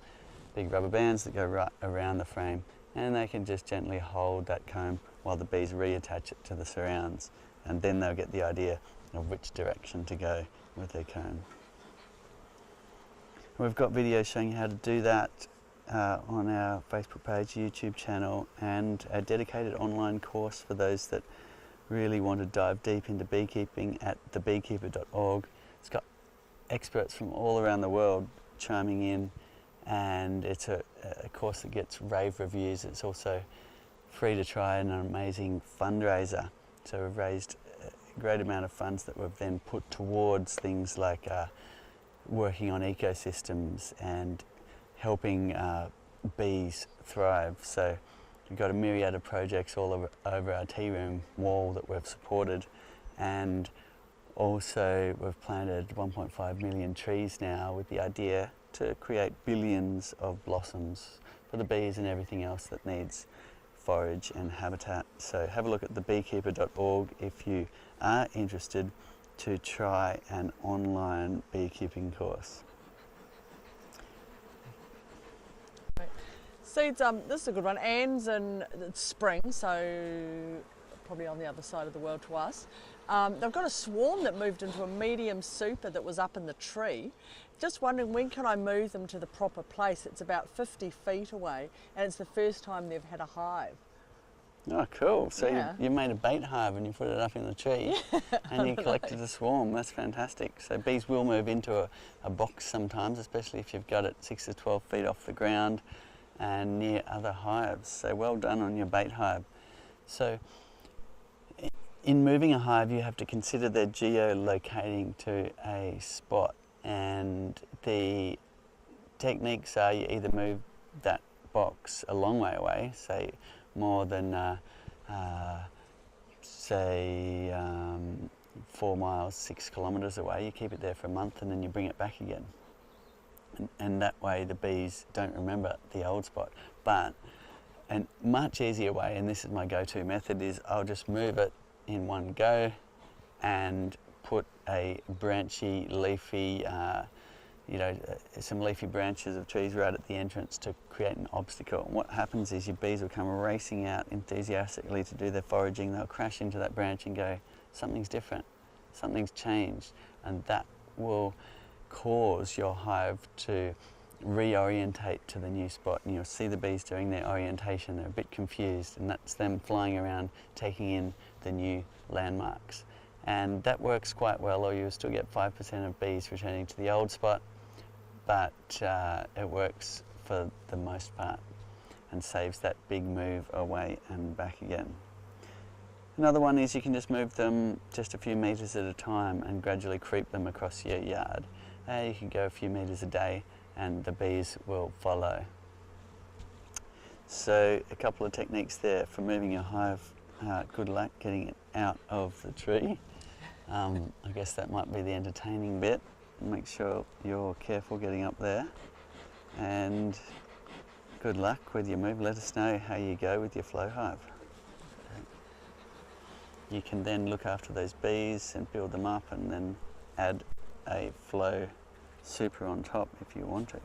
big rubber bands that go right around the frame, and they can just gently hold that comb while the bees reattach it to the surrounds, and then they'll get the idea of which direction to go with their comb. We've got videos showing you how to do that on our Facebook page, YouTube channel, and a dedicated online course for those that really want to dive deep into beekeeping, at thebeekeeper.org. It's got experts from all around the world chiming in, and it's a course that gets rave reviews. It's also free to try, and an amazing fundraiser. So we've raised a great amount of funds that we've then put towards things like working on ecosystems and helping bees thrive. So we've got a myriad of projects all over our tea room wall that we've supported, and also we've planted 1.5 million trees now with the idea to create billions of blossoms for the bees and everything else that needs forage and habitat. So have a look at thebeekeeper.org if you are interested to try an online beekeeping course. Seeds, this is a good one. Anne's in it's spring, so probably on the other side of the world to us. They've got a swarm that moved into a medium super that was up in the tree. Just wondering, when can I move them to the proper place? It's about 50 feet away, and it's the first time they've had a hive. Oh, cool. So Yeah. you made a bait hive and you put it up in the tree, and you collected a swarm. That's fantastic. So bees will move into a box sometimes, especially if you've got it 6 to 12 feet off the ground and near other hives. So well done on your bait hive. So in moving a hive, you have to consider they're geolocating to a spot, and the techniques are you either move that box a long way away, say more than 4 miles, 6 kilometres away. You keep it there for a month and then you bring it back again. And that way the bees don't remember the old spot. But a much easier way, and this is my go-to method, is I'll just move it in one go and put a branchy, leafy, some leafy branches of trees right at the entrance to create an obstacle. And what happens is your bees will come racing out enthusiastically to do their foraging. They'll crash into that branch and go, something's different, something's changed, and that will cause your hive to reorientate to the new spot, and you'll see the bees doing their orientation. They're a bit confused, and that's them flying around taking in the new landmarks. And that works quite well, or you'll still get 5% of bees returning to the old spot, but it works for the most part and saves that big move away and back again. Another one is you can just move them just a few metres at a time and gradually creep them across your yard. You can go a few metres a day and the bees will follow. So a couple of techniques there for moving your hive. Good luck getting it out of the tree. I guess that might be the entertaining bit. Make sure you're careful getting up there, and good luck with your move. Let us know how you go with your flow hive. You can then look after those bees and build them up, and then add a flow super on top if you want to.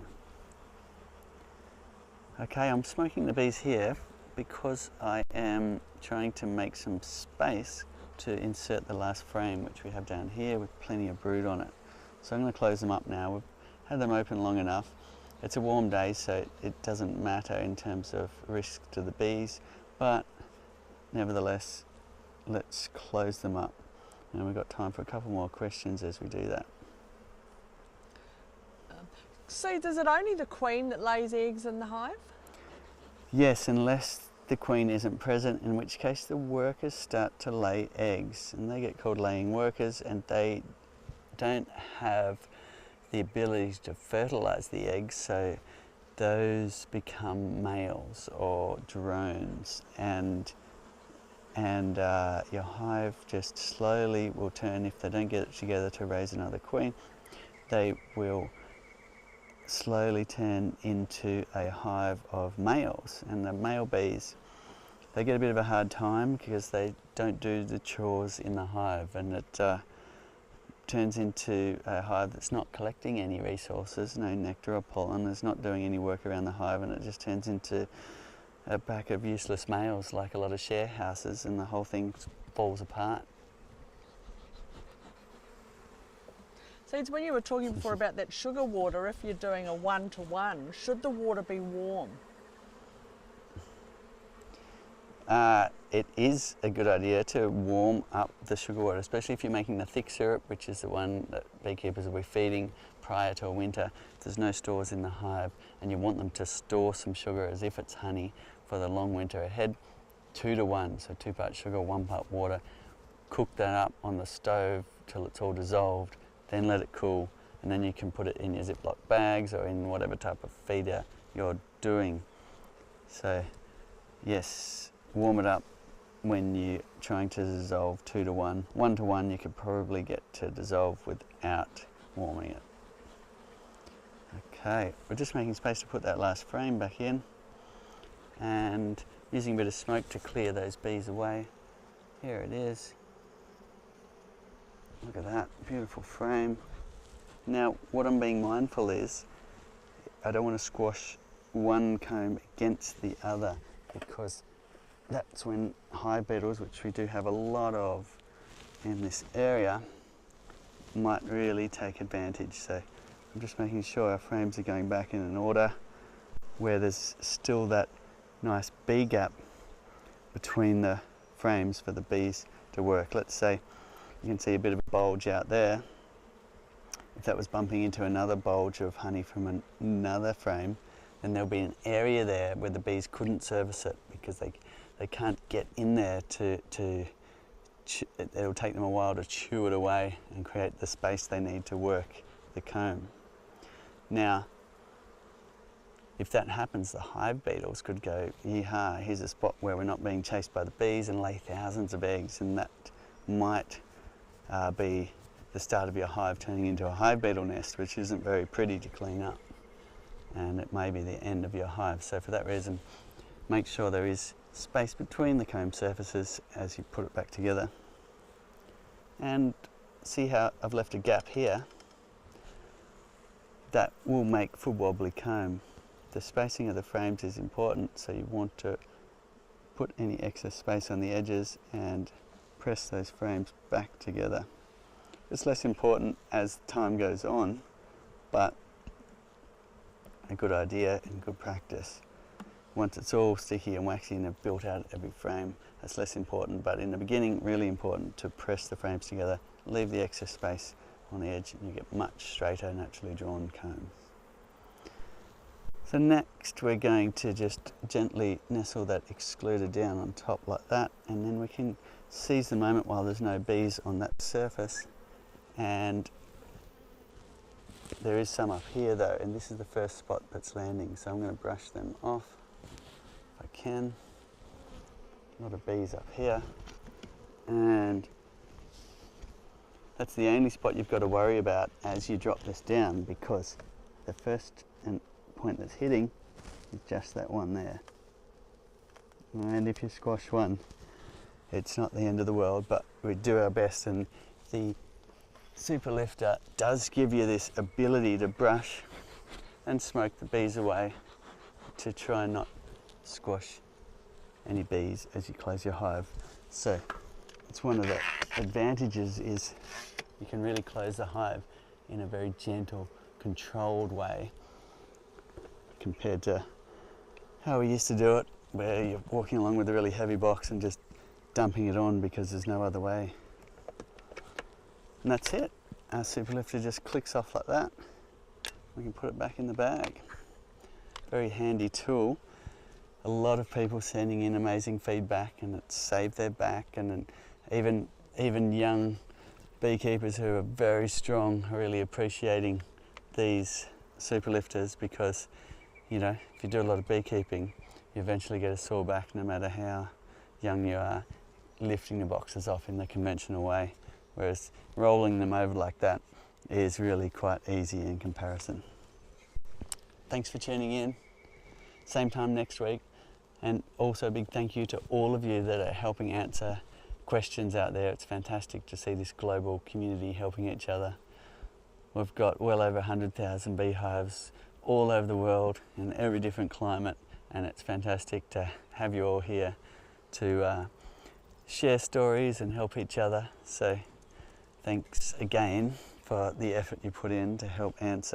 Okay, I'm smoking the bees here because I am trying to make some space to insert the last frame, which we have down here with plenty of brood on it. So I'm going to close them up now. We've had them open long enough. It's a warm day, so it doesn't matter in terms of risk to the bees, but nevertheless, let's close them up. And we've got time for a couple more questions as we do that. So is it only the queen that lays eggs in the hive? Yes, unless the queen isn't present, in which case the workers start to lay eggs, and they get called laying workers, and they don't have the ability to fertilize the eggs, so those become males or drones, and your hive just slowly will turn, if they don't get it together to raise another queen, they will slowly turn into a hive of males. And the male bees, they get a bit of a hard time because they don't do the chores in the hive, and it turns into a hive that's not collecting any resources, no nectar or pollen. It's not doing any work around the hive, and it just turns into a pack of useless males like a lot of share houses, and the whole thing falls apart. So it's when you were talking before about that sugar water, if you're doing a 1-to-1, should the water be warm? It is a good idea to warm up the sugar water, especially if you're making the thick syrup, which is the one that beekeepers will be feeding prior to a winter. There's no stores in the hive and you want them to store some sugar as if it's honey for the long winter ahead. 2 to 1, so 2 parts sugar, 1 part water. Cook that up on the stove till it's all dissolved, then let it cool, and then you can put it in your Ziploc bags or in whatever type of feeder you're doing. So yes, warm it up when you're trying to dissolve 2 to 1. 1 to 1 you could probably get to dissolve without warming it. Okay, we're just making space to put that last frame back in and using a bit of smoke to clear those bees away. Here it is. Look at that, beautiful frame. Now what I'm being mindful is I don't want to squash one comb against the other, because that's when hive beetles, which we do have a lot of in this area, might really take advantage. So I'm just making sure our frames are going back in an order where there's still that nice bee gap between the frames for the bees to work. Let's say you can see a bit of a bulge out there. If that was bumping into another bulge of honey from another frame, then there'll be an area there where the bees couldn't service it because they can't get in there it'll take them a while to chew it away and create the space they need to work the comb. Now, if that happens, the hive beetles could go, yee-haw, here's a spot where we're not being chased by the bees, and lay thousands of eggs, and that might be the start of your hive turning into a hive beetle nest, which isn't very pretty to clean up, and it may be the end of your hive. So for that reason, make sure there is space between the comb surfaces as you put it back together. And see how I've left a gap here? That will make for wobbly comb. The spacing of the frames is important, so you want to put any excess space on the edges and press those frames back together. It's less important as time goes on, but a good idea and good practice. Once it's all sticky and waxy and have built out every frame, that's less important, but in the beginning, really important to press the frames together, leave the excess space on the edge, and you get much straighter, naturally drawn combs. So next we're going to just gently nestle that excluder down on top like that, and then we can seize the moment while there's no bees on that surface. And there is some up here though, and this is the first spot that's landing, so I'm going to brush them off if I can. A lot of bees up here, and that's the only spot you've got to worry about as you drop this down, because the first point that's hitting is just that one there. And if you squash one, it's not the end of the world, but we do our best, and the super lifter does give you this ability to brush and smoke the bees away to try and not squash any bees as you close your hive. So it's one of the advantages is you can really close the hive in a very gentle, controlled way compared to how we used to do it, where you're walking along with a really heavy box and just dumping it on because there's no other way. And that's it. Our super lifter just clicks off like that. We can put it back in the bag. Very handy tool. A lot of people sending in amazing feedback, and it's saved their back, and even young beekeepers who are very strong are really appreciating these super lifters, because you know, if you do a lot of beekeeping, you eventually get a sore back no matter how young you are, lifting the boxes off in the conventional way, whereas rolling them over like that is really quite easy in comparison. Thanks for tuning in. Same time next week, and also a big thank you to all of you that are helping answer questions out there. It's fantastic to see this global community helping each other. We've got well over 100,000 beehives all over the world in every different climate, and it's fantastic to have you all here to share stories and help each other. So thanks again for the effort you put in to help answer